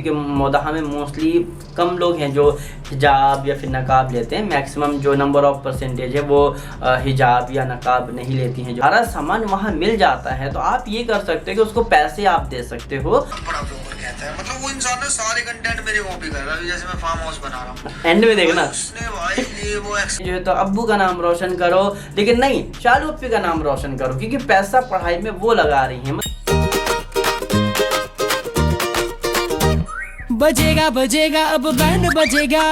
कि मोदाहा में मोस्टली कम लोग हैं जो हिजाब या फिर नकाब लेते हैं। मैक्सिमम जो नंबर ऑफ परसेंटेज है वो हिजाब या नकाब नहीं लेती हैं। सारा सामान वहाँ मिल जाता है, तो आप ये कर सकते हो कि उसको पैसे आप दे सकते हो। बड़ा ब्लॉगर कहता है, मतलब वो इंसान ने सारे कंटेंट मेरे कॉपी कर रहा है। जैसे मैं फार्म हाउस बना रहा हूँ, एंड में देखना उसने भाई ये वो जो है तो अब्बू का नाम रोशन करो, लेकिन नहीं शालू अप्पी का नाम रोशन करो, क्योंकि पैसा पढ़ाई में वो लगा रही हैं। बजेगा बजेगा अब बैंड बजेगा।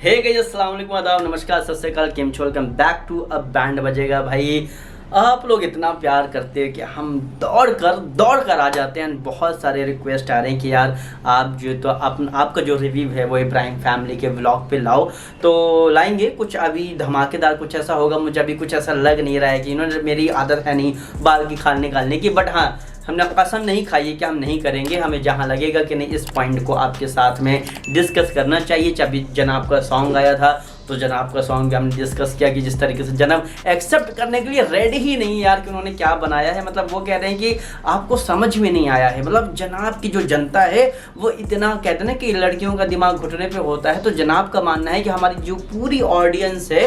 हे गाइस, अस्सलाम वालेकुम, आदाब, नमस्कार, सत श्री अकाल, केम छो, welcome back to a band बजेगा। भाई आप लोग इतना प्यार करते हैं कि हम दौड़ कर आ जाते हैं। बहुत सारे रिक्वेस्ट आ रहे हैं कि यार आप जो तो आपका जो रिव्यू है वो इब्राहिम फैमिली के व्लॉग पे लाओ, तो लाएंगे। कुछ अभी धमाकेदार कुछ ऐसा होगा, मुझे अभी कुछ ऐसा लग नहीं रहा है कि इन्होंने, मेरी आदत है नहीं बाल की खाल निकालने की, बट हाँ हमने कसम नहीं खाई है कि हम नहीं करेंगे। हमें जहाँ लगेगा कि नहीं इस पॉइंट को आपके साथ में डिस्कस करना चाहिए। अभी जनाब का सॉन्ग आया था तो जनाब का सॉन्ग भी हमने डिस्कस किया कि जिस तरीके से जनाब एक्सेप्ट करने के लिए रेडी ही नहीं यार कि उन्होंने क्या बनाया है। मतलब वो कह रहे हैं कि आपको समझ में नहीं आया है। मतलब जनाब की जो जनता है वो इतना कहते हैं ना कि लड़कियों का दिमाग घुटने पे होता है, तो जनाब का मानना है कि हमारी जो पूरी ऑडियंस है,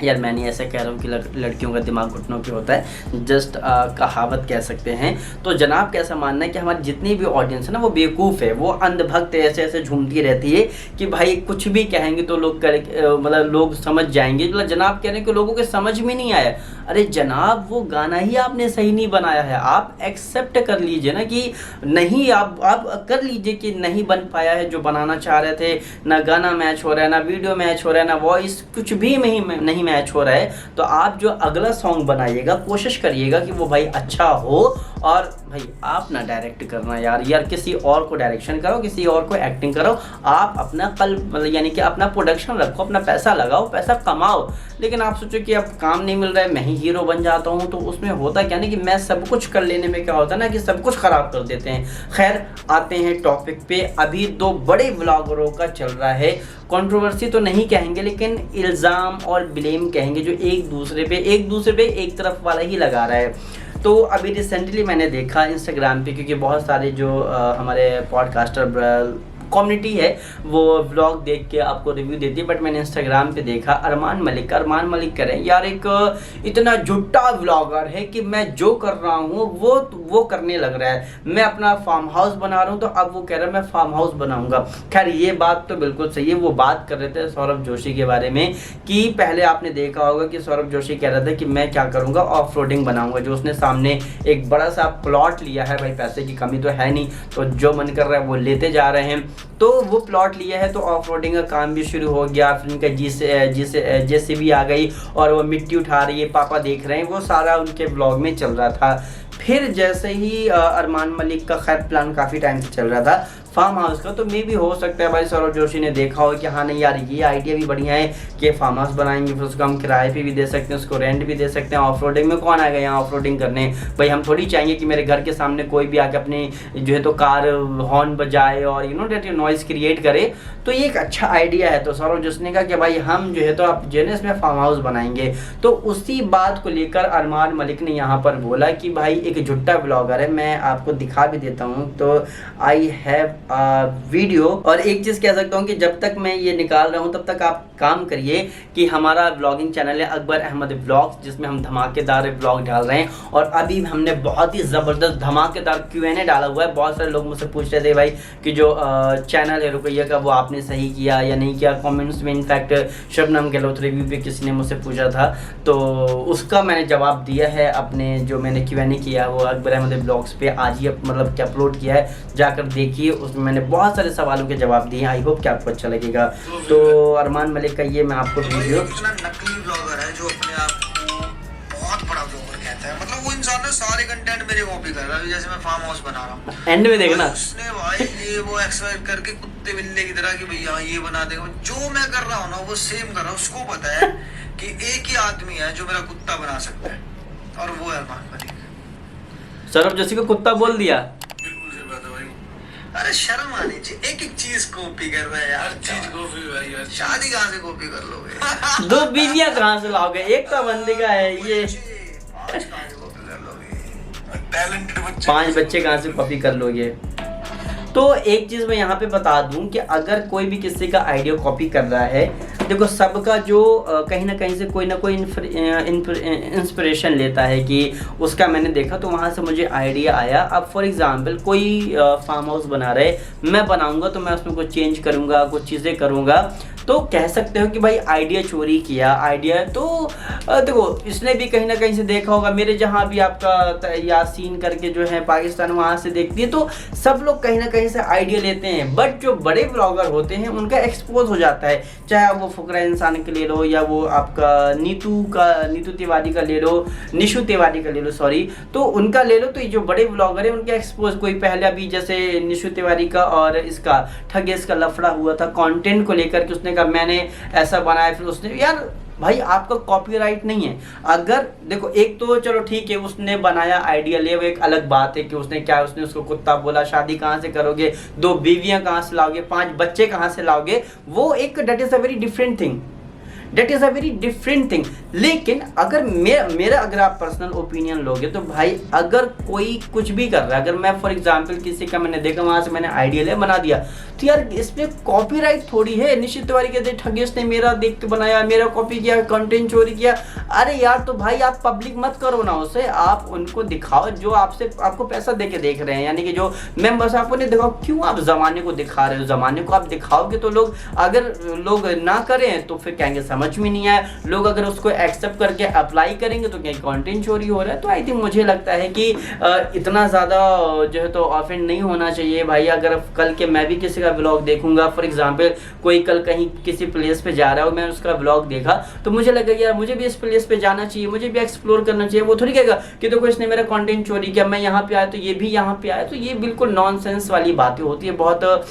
यार मैं नहीं ऐसा कह रहा हूँ कि लड़कियों का दिमाग घुटनों पे होता है, जस्ट कहावत कह सकते हैं। तो जनाब कैसा मानना है कि हमारी जितनी भी ऑडियंस है ना वो बेवकूफ़ है, वो अंधभक्त ऐसे ऐसे झूमती रहती है कि भाई कुछ भी कहेंगे तो लोग मतलब लोग समझ जाएंगे। मतलब जनाब कह रहे हैं कि लोगों के समझ में नहीं आया। अरे जनाब वो गाना ही आपने सही नहीं बनाया है, आप एक्सेप्ट कर लीजिए ना कि नहीं, आप कर लीजिए कि नहीं बन पाया है जो बनाना चाह रहे थे। ना गाना मैच हो रहा है, ना वीडियो मैच हो रहा है, ना वॉइस, कुछ भी नहीं मैच हो रहा है। तो आप जो अगला सॉन्ग बनाइएगा कोशिश करिएगा कि वो भाई अच्छा हो। और भाई आप ना डायरेक्ट करना यार किसी और को डायरेक्शन करो, किसी और को एक्टिंग करो। आप अपना मतलब यानी कि अपना प्रोडक्शन रखो, अपना पैसा लगाओ, पैसा कमाओ। लेकिन आप सोचो कि अब काम नहीं मिल रहा है, मैं ही हीरो बन जाता हूँ, तो उसमें होता क्या ना कि मैं सब कुछ कर लेने में क्या होता है ना कि सब कुछ ख़राब कर देते हैं। खैर आते हैं टॉपिक पे। अभी दो बड़े व्लॉगरों का चल रहा है, कंट्रोवर्सी तो नहीं कहेंगे लेकिन इल्ज़ाम और ब्लेम कहेंगे, जो एक दूसरे पे एक तरफ वाला ही लगा रहा है। तो अभी रिसेंटली मैंने देखा इंस्टाग्राम पे, क्योंकि बहुत सारे जो हमारे पॉडकास्टर कम्युनिटी है वो व्लॉग देख के आपको रिव्यू देती है, बट मैंने इंस्टाग्राम पे देखा अरमान मलिक करें यार एक इतना झूठा व्लॉगर है कि मैं जो कर रहा हूँ वो करने लग रहा है। मैं अपना फार्म हाउस बना रहा हूँ तो अब वो कह रहा है मैं फार्म हाउस बनाऊंगा। खैर ये बात तो बिल्कुल सही है। वो बात कर रहे थे सौरभ जोशी के बारे में कि पहले आपने देखा होगा कि सौरभ जोशी कह रहा था कि मैं क्या करूँगा, ऑफ रोडिंग बनाऊँगा। जो उसने सामने एक बड़ा सा प्लॉट लिया है, भाई पैसे की कमी तो है नहीं, तो जो मन कर रहा है वो लेते जा रहे हैं। तो वो प्लॉट लिया है तो ऑफ रोडिंग का काम भी शुरू हो गया। फिर उनका JCB आ गई और वो मिट्टी उठा रही है, पापा देख रहे हैं, वो सारा उनके ब्लॉग में चल रहा था। फिर जैसे ही अरमान मलिक का खैर प्लान काफ़ी टाइम से चल रहा था फार्म हाउस का, तो मे भी हो सकता है भाई सौरभ जोशी ने देखा हो कि हाँ नहीं यार ये आइडिया भी बढ़िया है कि फार्म हाउस बनाएंगे, फिर उसको हम किराए पे भी दे सकते हैं, उसको रेंट भी दे सकते हैं। ऑफ रोडिंग में कौन आ गया यहाँ ऑफ रोडिंग करने? भाई हम थोड़ी चाहेंगे कि मेरे घर के सामने कोई भी आके अपने जो है तो कार हॉर्न बजाए और डेट नॉइज़ क्रिएट करे। तो ये एक अच्छा आइडिया है। तो सौरभ जोशी ने कहा कि भाई हम जो है तो आप जो है इसमें फार्म हाउस बनाएंगे। तो उसी बात को लेकर अरमान मलिक ने यहाँ पर बोला कि भाई एक झूठा ब्लॉगर है, मैं आपको दिखा भी देता हूँ। तो आई हैव वीडियो। और एक चीज़ कह सकता हूँ कि जब तक मैं ये निकाल रहा हूँ तब तक आप काम करिए कि हमारा ब्लॉगिंग चैनल है अकबर अहमद ब्लॉग्स, जिसमें हम धमाकेदार ब्लॉग डाल रहे हैं। और अभी हमने बहुत ही ज़बरदस्त धमाकेदार Q&A डाला हुआ है। बहुत सारे लोग मुझसे पूछ रहे थे भाई कि जो चैनल है रुपैया का वो आपने सही किया या नहीं किया। कमेंट्स में इनफैक्ट शबनम गहलोत रिव्यू पे किसी ने मुझसे पूछा था, तो उसका मैंने जवाब दिया है। अपने जो मैंने Q&A किया वो अकबर अहमद ब्लॉग्स पे आज ही मतलब कि अपलोड किया है, जाकर देखिए। उसमें मैंने बहुत सारे सवालों के जवाब दिए। आई होप कि आपको अच्छा लगेगा। तो अरमान मलिक का ये मैं आपको वीडियो, इतना नकली ब्लॉगर है जो अपने आप को बहुत बड़ा ब्लॉगर कहता है। मतलब वो इंसान ने सारे कंटेंट मेरे कॉपी कर रहा है। जैसे मैं फार्म हाउस बना रहा हूँ, एंड में देखना उसने भाई ये वो एक्सपेक्ट करके कुत्ते बिल्ले की तरह कि भैया ये बना देगा। जो मैं कर रहा हूँ ना वो सेम कर रहा हूँ। उसको पता है कि एक ही आदमी है जो मेरा कुत्ता बना सकता है, और वो है अरमान मलिक। सौरभ जोशी को कुत्ता बोल दिया। अरे शर्म आनी चाहिए, एक एक चीज कॉपी कर रहा है यार। चीज कॉपी भाई यार, शादी कहाँ से कॉपी कर लोगे? दो बीवियां कहाँ से लाओगे? एक तो बंदे का है ये, 5 कहाँ से कॉपी कर लोगे? टैलेंटेड बच्चे, 5 बच्चे कहाँ से कॉपी कर लोगे? तो एक चीज़ मैं यहाँ पे बता दूं कि अगर कोई भी किसी का आइडिया कॉपी कर रहा है, देखो सबका जो कहीं ना कहीं से कोई ना कोई इंस्पिरेशन लेता है कि उसका मैंने देखा तो वहाँ से मुझे आइडिया आया। अब फॉर एग्जांपल कोई फार्म हाउस बना रहे, मैं बनाऊंगा तो मैं उसमें कुछ चेंज करूँगा, कुछ चीज़ें करूँगा, तो कह सकते हो कि भाई आइडिया चोरी किया। आइडिया तो देखो इसने भी कहीं ना कहीं से देखा होगा, मेरे जहाँ भी आपका यासीन करके जो है पाकिस्तान, वहाँ से देखती है, तो सब लोग कहीं ना कहीं से आइडिया लेते हैं। बट जो बड़े ब्लॉगर होते हैं उनका एक्सपोज हो जाता है, चाहे वो फुकरा इंसान के ले लो या वो आपका नीतू तिवारी का ले लो, निशु तिवारी का ले लो, सॉरी, तो उनका ले लो। तो ये जो बड़े ब्लॉगर है उनका एक्सपोज, कोई पहले अभी जैसे निशु तिवारी का और इसका ठगेश का लफड़ा हुआ था कंटेंट को लेकर के, उसने कहा मैंने ऐसा बनाया, फिर उसने, यार भाई आपका कॉपीराइट नहीं है। अगर देखो एक तो चलो ठीक है उसने बनाया आइडिया ले, वो एक अलग बात है कि उसने क्या, उसने उसको कुत्ता बोला, शादी कहाँ से करोगे, 2 बीवियां कहाँ से लाओगे, 5 बच्चे कहाँ से लाओगे, वो एक that is a very different thing, that is a very different thing. लेकिन अगर मेरा अगर आप पर्सनल ओपिनियन लोगे तो भाई अगर कोई कुछ भी कर रहा है, अगर मैं फॉर एग्जांपल किसी का मैंने देखा वहाँ से मैंने आइडिया ले बना दिया, तो यार इसमें कॉपीराइट थोड़ी है। निश्चित तिवारी कहते ठगेश ने मेरा देख के बनाया, मेरा कॉपी किया, कंटेंट चोरी किया। अरे यार तो भाई आप पब्लिक मत करो ना उसे, आप उनको दिखाओ जो आपको पैसा दे के देख रहे हैं, यानी कि जो मेंबर्स आपको नहीं दिखाओ, क्यों आप जमाने को दिखा रहे हो? जमाने को आप दिखाओगे तो लोग, अगर लोग ना करें तो फिर कहेंगे समझ में नहीं आया, लोग अगर उसको एक्सेप्ट करके अप्लाई करेंगे तो कहीं कंटेंट चोरी हो रहा है। तो आई थिंक मुझे लगता है कि इतना ज़्यादा जो है तो ऑफेंड नहीं होना चाहिए भाई। अगर कल के मैं भी किसी का ब्लॉग देखूंगा, फॉर एग्जांपल कोई कल कहीं किसी प्लेस पे जा रहा हो, मैं उसका ब्लॉग देखा तो मुझे लगा यार मुझे भी इस प्लेस पे जाना चाहिए, मुझे भी एक्सप्लोर करना चाहिए। वो थोड़ी कहेगा कि देखो इसने मेरा कंटेंट चोरी किया, मैं यहाँ पे आया तो ये भी यहाँ पे आया। तो ये बिल्कुल नॉनसेंस वाली बातें होती है, बहुत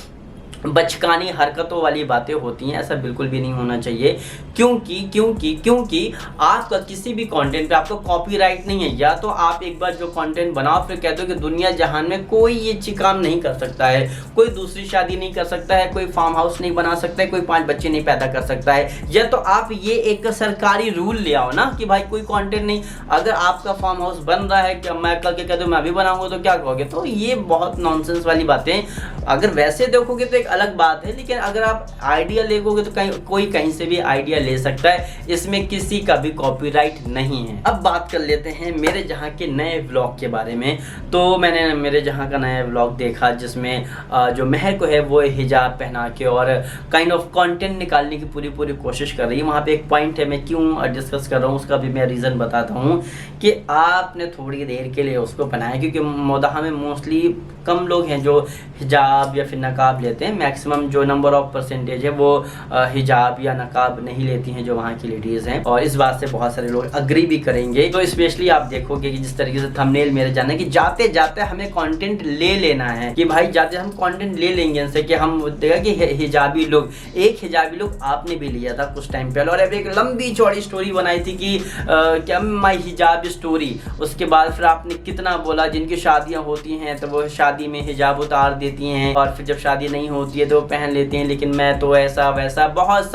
बचकानी हरकतों वाली बातें होती हैं। ऐसा बिल्कुल भी नहीं होना चाहिए, क्योंकि आपका किसी भी कंटेंट पे आपको कॉपीराइट नहीं है। या तो आप एक बार जो कंटेंट बनाओ फिर कह दो कि दुनिया जहान में कोई ये चीज काम नहीं कर सकता है, कोई दूसरी शादी नहीं कर सकता है, कोई फार्म हाउस नहीं बना सकता है, कोई 5 बच्चे नहीं पैदा कर सकता है। या तो आप ये एक सरकारी रूल ले आओ ना कि भाई कोई कंटेंट नहीं, अगर आपका फार्म हाउस बन रहा है कि मैं कल के कह दूं मैं भी बनाऊंगा तो क्या कहोगे? तो ये बहुत नॉनसेंस वाली बातें। अगर वैसे देखोगे तो अलग बात है, लेकिन अगर आप आइडिया लेगोगे तो कोई कहीं से भी आइडिया ले सकता है, इसमें किसी का भी कॉपीराइट नहीं है। अब बात कर लेते हैं मेरे जहां के नए व्लॉग के बारे में। तो मैंने मेरे जहां का नया व्लॉग देखा जिसमें जो महर को है वो हिजाब पहना के और काइंड ऑफ कंटेंट निकालने की पूरी कोशिश कर रही है। वहाँ पे एक पॉइंट है, मैं क्यों डिस्कस कर रहा हूँ उसका भी मैं रीज़न बताता हूँ कि आपने थोड़ी देर के लिए उसको पहनाया, क्योंकि मोदाहा में मोस्टली कम लोग हैं जो हिजाब या फिर नकाब लेते हैं। मैक्सिमम जो नंबर ऑफ परसेंटेज है वो हिजाब या नकाब नहीं लेती हैं जो वहाँ की लेडीज़ हैं, और इस बात से बहुत सारे लोग अग्री भी करेंगे। तो स्पेशली आप देखोगे कि जिस तरीके से थंबनेल मेरे जाना कि जाते जाते हमें कंटेंट ले लेना है, कि भाई जाते हम कंटेंट ले लेंगे इनसे कि हम देखा कि हिजाबी लोग, एक हिजाबी लोग आपने भी लिया था कुछ टाइम पहले और एक लंबी चौड़ी स्टोरी बनाई थी कि क्या माई हिजाब स्टोरी। उसके बाद फिर आपने कितना बोला जिनकी शादियाँ होती हैं तो वो शादी में हिजाब उतार देती हैं और फिर जब शादी नहीं होती है तो पहन लेते हैं, लेकिन मैं तो ऐसा वैसा बहुत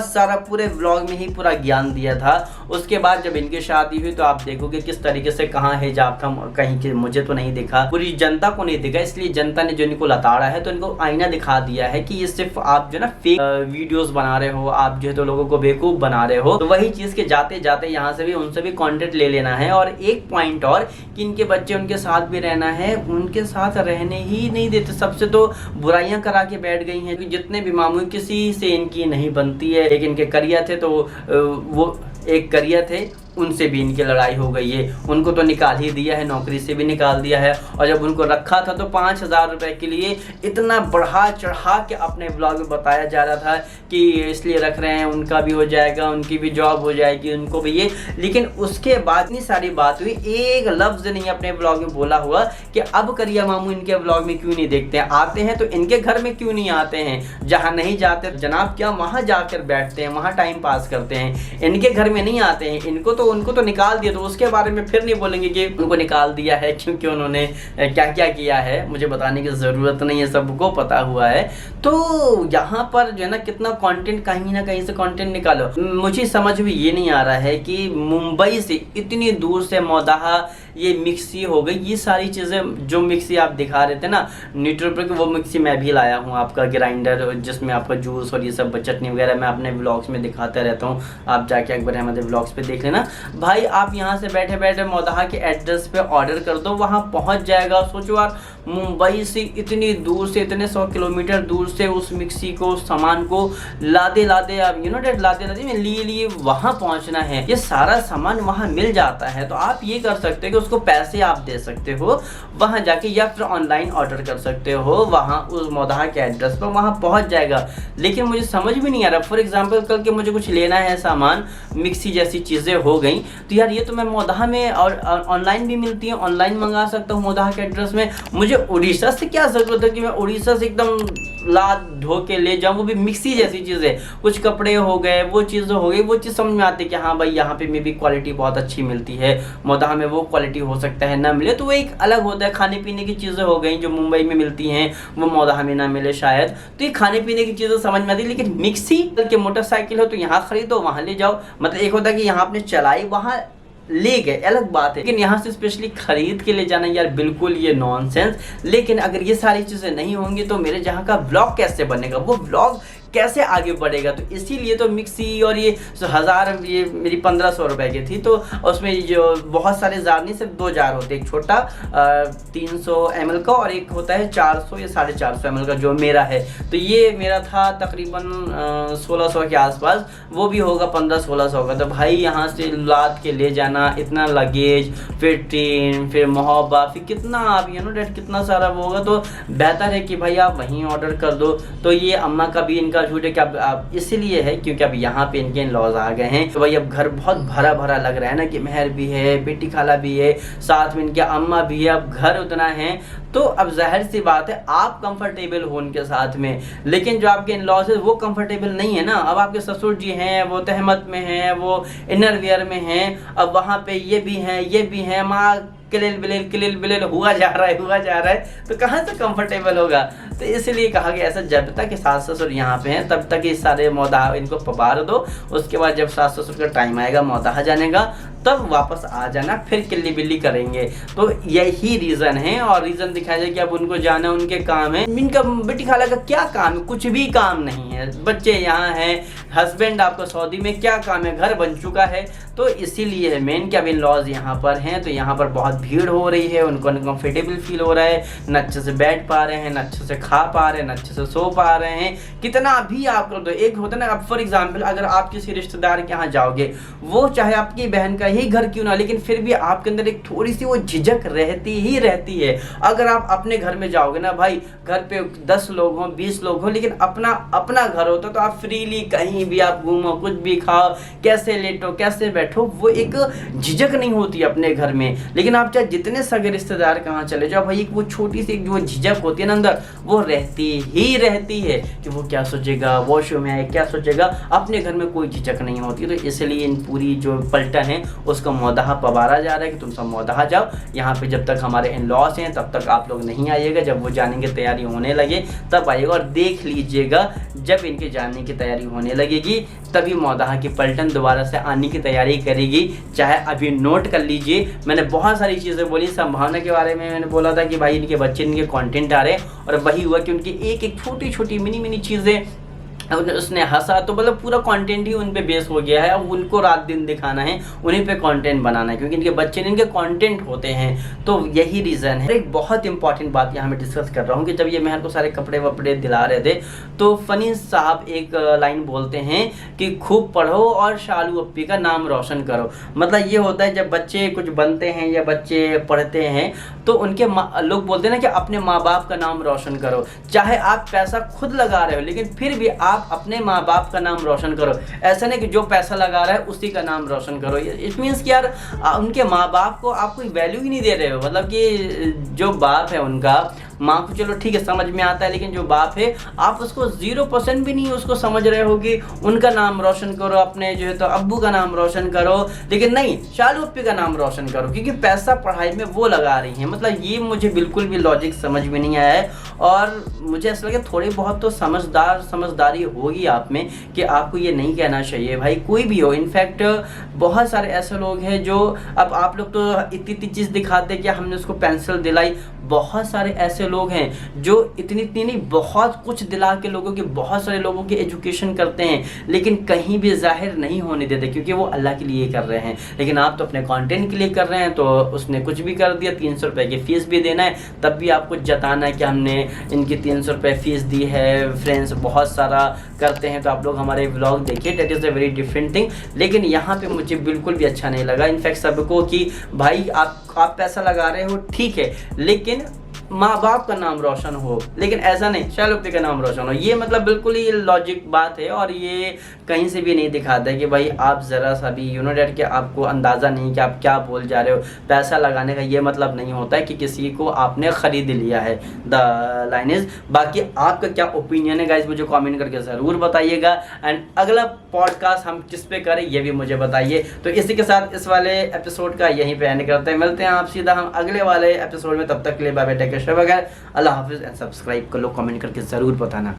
सारा पूरे व्लॉग में ही पूरा ज्ञान दिया था। उसके बाद जब इनकी शादी हुई तो आप देखोगे किस तरीके से कहाँ हिजाब था, कहीं के मुझे तो नहीं दिखा, पूरी जनता को नहीं दिखा, इसलिए जनता ने जो इनको लताड़ा है तो इनको आईना दिखा दिया है कि ये सिर्फ आप जो ना फेक वीडियोस बना रहे हो, आप जो है तो लोगों को बेवकूफ बना रहे हो। तो वही चीज के जाते जाते यहाँ से भी उनसे भी कंटेंट ले लेना है। और एक पॉइंट और कि इनके बच्चे उनके साथ भी रहना है, उनके साथ रहने ही नहीं देते। सबसे तो बुराइयां करा के बैठ गई हैं, जितने भी मामूली किसी से इनकी नहीं बनती है। एक इनके करिया थे तो वो एक करिया थे उनसे भी इनकी लड़ाई हो गई है, उनको तो निकाल ही दिया है, नौकरी से भी निकाल दिया है। और जब उनको रखा था तो 5000 रुपए के लिए इतना बढ़ा चढ़ा के अपने ब्लॉग में बताया जा रहा था कि इसलिए रख रहे हैं, उनका भी हो जाएगा, उनकी भी जॉब हो जाएगी, उनको भी ये। लेकिन उसके बाद इतनी सारी बात हुई, एक लफ्ज नहीं अपने ब्लॉग में बोला हुआ कि अब करिया मामू इनके ब्लॉग में क्यों नहीं देखते हैं, आते हैं तो इनके घर में क्यों नहीं आते हैं, जहाँ नहीं जाते जनाब क्या वहाँ जाकर बैठते हैं, वहाँ टाइम पास करते हैं, इनके घर में नहीं आते हैं। उनको तो निकाल दिया, तो उसके बारे में फिर नहीं बोलेंगे कि उनको निकाल दिया है क्योंकि उन्होंने क्या क्या किया है, मुझे बताने की ज़रूरत नहीं है, सबको पता हुआ है। तो यहाँ पर जो है ना कितना कंटेंट कहीं ना कहीं से कंटेंट निकालो। मुझे समझ में ये नहीं आ रहा है कि मुंबई से इतनी दूर से मोदाहा ये मिक्सी हो गई, ये सारी चीज़ें जो मिक्सी आप दिखा रहे थे ना न्यूट्रल पर, वो मिक्सी मैं भी लाया हूँ, आपका ग्राइंडर जिसमें आपका जूस और ये सब चटनी वगैरह मैं अपने व्लॉग्स में दिखाता रहता हूँ, आप जाके अकबर अहमद व्लॉग्स पे देख लेना भाई। आप यहाँ से बैठे बैठे मौदाहा के एड्रेस पे ऑर्डर कर दो, वहाँ पहुँच जाएगा। सोचो यार, मुंबई से इतनी दूर से, इतने 100 किलोमीटर दूर से उस मिक्सी को, सामान को लादे लादे आप लादे में लिए वहाँ पहुँचना है, ये सारा सामान वहाँ मिल जाता है। तो आप ये कर सकते हो कि उसको पैसे आप दे सकते हो वहाँ जाके, या फिर ऑनलाइन ऑर्डर कर सकते हो वहाँ उस मौदाहा के एड्रेस पर, वहाँ पहुँच जाएगा। लेकिन मुझे समझ भी नहीं आ रहा, फॉर एग्जाम्पल कल के मुझे कुछ लेना है सामान, मिक्सी जैसी चीज़ें हो गई, तो यार ये तो मैं मौदाहा में और ऑनलाइन भी मिलती है, ऑनलाइन मंगा सकता हूँ मौदाहा के एड्रेस में। मुझे उड़ीसा से क्या ज़रूरत है कि मैं उड़ीसा से एकदम लाद धो के ले जाऊँ, वो भी मिक्सी जैसी चीज़ें, कुछ कपड़े हो गए, वो चीज़ें हो गई, वो चीज़ समझ में आती है कि हाँ भाई यहाँ पे मे भी क्वालिटी बहुत अच्छी मिलती है, मौदाहा में वो क्वालिटी हो सकता है ना मिले, तो वो एक अलग होता है। खाने पीने की चीज़ें हो गई जो मुंबई में मिलती हैं, वो मौदाहा में ना मिले शायद, तो ये खाने पीने की चीज़ें समझ में आती है। लेकिन मिक्सी के मोटरसाइकिल हो तो यहाँ खरीदो वहाँ ले जाओ, मतलब एक होता है कि यहाँ आपने चलाई वहाँ ले गए, अलग बात है, लेकिन यहाँ से स्पेशली खरीद के ले जाना यार बिल्कुल ये नॉनसेंस। लेकिन अगर ये सारी चीज़ें नहीं होंगी तो मेरे जहाँ का ब्लॉग कैसे बनेगा, वो ब्लॉग कैसे आगे बढ़ेगा। तो इसीलिए तो मिक्सी और ये 1000, ये मेरी 1500 रुपए की थी, तो उसमें जो बहुत सारे जार नहीं, सिर्फ 2 जार होते, एक छोटा 300 ml का और एक होता है 400 या 450 ml का जो मेरा है। तो ये मेरा था तकरीबन 1600 के आसपास, वो भी होगा 1500-1600 का। तो भाई यहाँ से लाद के ले जाना, इतना लगेज, फिर ट्रेन, फिर मोहब्बा, फिर कितना आप डेट कितना सारा वो होगा। तो बेहतर है कि भाई आप वहीं ऑर्डर कर दो। तो ये अम्मा का भी इनका झूठ है कि अब इसलिए है क्योंकि अब यहाँ पे इनके इन-लॉज आ गए हैं, तो भाई अब घर बहुत भरा भरा लग रहा है ना, कि मेहर भी है, बेटी खाला भी है, साथ में इनके अम्मा भी है, अब घर उतना है, तो अब जाहिर सी बात है आप कंफर्टेबल हो उनके साथ में। लेकिन जो आपके इन-लॉज है वो कंफर्टेबल नहीं है ना। अब आपके ससुर जी हैं, वो तहमत में हैं, वो इनर वियर में हैं, अब वहाँ पे ये भी हैं, ये भी हैं, माँ किलिल बिलिल हुआ जा रहा है, तो कहाँ से कंफर्टेबल होगा। तो इसलिए कहा गया ऐसा, जब तक सास ससुर यहाँ पे हैं तब तक इस सारे मौदाहा इनको पबार दो, उसके बाद जब सास ससुर का टाइम आएगा मौदाहा जाने का तब वापस आ जाना, फिर किल्ली बिल्ली करेंगे। तो यही रीज़न है, और रीज़न दिखाया जाए कि अब उनको जाना उनके काम है। इनका बेटी खाला का क्या काम है, कुछ भी काम नहीं है, बच्चे यहाँ हैं, हस्बैंड आपका सऊदी में, क्या काम है, घर बन चुका है। तो इसीलिए है मेन कि अब इन लॉज यहाँ पर हैं, तो यहाँ पर बहुत भीड़ हो रही है, उनको अनकम्फर्टेबल फील हो रहा है, न अच्छे से बैठ पा रहे हैं, न अच्छे से खा पा रहे हैं, न अच्छे से सो पा रहे हैं। कितना भी आप कर दो, एक होता है ना, अब फॉर एग्जाम्पल अगर आप किसी रिश्तेदार के यहाँ जाओगे, वो चाहे आपकी बहन का ही घर क्यों ना, लेकिन फिर भी आपके अंदर एक थोड़ी सी वो झिझक रहती ही रहती है। अगर आप अपने घर में जाओगे ना भाई, घर पे 10 लोग हों, 20 लोग हों, लेकिन अपना घर होता तो आप फ्रीली कहीं भी आप घूमो, कुछ भी खाओ, कैसे लेटो, कैसे बैठो, वो एक झिझक नहीं होती अपने घर में। लेकिन आप चाहे जितने सगे रिश्तेदार कहाँ चले जाओ भाई, एक वो छोटी सी जो झिझक होती है ना अंदर, वो रहती ही रहती है कि वो क्या सोचेगा, वॉशरूम में आए क्या सोचेगा। अपने घर में कोई झिझक नहीं होती। तो इसलिए इन पूरी जो पलटन है उसको मौदाहा पबारा जा रहा है कि तुम सब मौदाहा जाओ, यहाँ पे जब तक हमारे इन लॉस हैं तब तक आप लोग नहीं आइएगा, जब वो जाने की तैयारी होने लगे तब आइएगा। और देख लीजिएगा जब इनके जाने की तैयारी होने लगेगी तभी मौदाहा की पलटन दोबारा से आने की तैयारी करेगी। चाहे अभी नोट कर लीजिए, मैंने बहुत सारी चीज़ें बोली, संभावना के बारे में मैंने बोला था कि भाई इनके बच्चे, इनके कंटेंट आ रहे हैं, और वही हुआ कि उनकी एक एक छोटी छोटी मिनी चीज़ें उसने हंसा, तो मतलब पूरा कंटेंट ही उन पे बेस हो गया है। अब उनको रात दिन दिखाना है, उन्हीं पे कंटेंट बनाना है, क्योंकि इनके बच्चे इनके कंटेंट होते हैं। तो यही रीज़न है। एक बहुत इंपॉर्टेंट बात यहाँ मैं डिस्कस कर रहा हूँ कि जब ये मेहर को सारे कपड़े वपड़े दिला रहे थे, तो फनी साहब एक लाइन बोलते हैं कि खूब पढ़ो और शालू अप्पी का नाम रोशन करो। मतलब ये होता है जब बच्चे कुछ बनते हैं या बच्चे पढ़ते हैं तो उनके लोग बोलते हैं ना कि अपने माँ बाप का नाम रोशन करो। चाहे आप पैसा खुद लगा रहे हो, लेकिन फिर भी आप अपने माँ बाप का नाम रोशन करो। ऐसा नहीं कि जो पैसा लगा रहा है उसी का नाम रोशन करो। इट मीन्स कि यार उनके माँ बाप को आप कोई वैल्यू ही नहीं दे रहे हो। मतलब कि जो बाप है उनका माँ को चलो ठीक है समझ में आता है, लेकिन जो बाप है आप उसको 0% भी नहीं उसको समझ रहे हो कि उनका नाम रोशन करो, अपने जो है तो अब्बू का नाम रोशन करो, लेकिन नहीं शालू अप्पी का नाम रोशन करो क्योंकि पैसा पढ़ाई में वो लगा रही है। मतलब ये मुझे बिल्कुल भी लॉजिक समझ में नहीं आया है और मुझे ऐसा लगे थोड़ी बहुत तो समझदारी होगी आप में कि आपको ये नहीं कहना चाहिए भाई, कोई भी हो। इनफैक्ट बहुत सारे ऐसे लोग हैं जो अब आप लोग तो इतनी चीज़ दिखाते कि हमने उसको पेंसिल दिलाई, बहुत सारे ऐसे लोग हैं जो इतनी नहीं बहुत कुछ दिला के लोगों की बहुत सारे लोगों की एजुकेशन करते हैं लेकिन कहीं भी जाहिर नहीं होने देते क्योंकि वो अल्लाह के लिए कर रहे हैं। लेकिन आप तो अपने कंटेंट के लिए कर रहे हैं, तो उसने कुछ भी कर दिया, 300 रुपये की फ़ीस भी देना है, तब भी आपको जताना है कि हमने इनकी 300 रुपये फ़ीस दी है। फ्रेंड्स बहुत सारा करते हैं तो आप लोग हमारे व्लॉग देखिए, that is a very different thing. लेकिन यहाँ पे मुझे बिल्कुल भी अच्छा नहीं लगा इनफैक्ट सबको कि भाई आप पैसा लगा रहे हो ठीक है, लेकिन माँ बाप का नाम रोशन हो, लेकिन ऐसा नहीं शालू अप्पी का नाम रोशन हो। ये मतलब बिल्कुल ही लॉजिक बात है और ये कहीं से भी नहीं दिखाता है कि भाई आप ज़रा सा भी यू नो डैट कि आपको अंदाज़ा नहीं कि आप क्या बोल जा रहे हो। पैसा लगाने का ये मतलब नहीं होता है कि किसी को आपने ख़रीद लिया है। द लाइन इज़, बाकी आपका क्या ओपिनियन है गाइज मुझे कमेंट करके ज़रूर बताइएगा एंड अगला पॉडकास्ट हम किस पे करें ये भी मुझे बताइए। तो इसी के साथ इस वाले एपिसोड का यहीं पे एंड करते हैं, मिलते हैं आप सीधा हम अगले वाले एपिसोड में, तब तक के लिए बाय बाय, टेक केयर, वगैरह अल्लाह हाफिज़ एंड सब्सक्राइब कर लो, कमेंट करके ज़रूर बताना।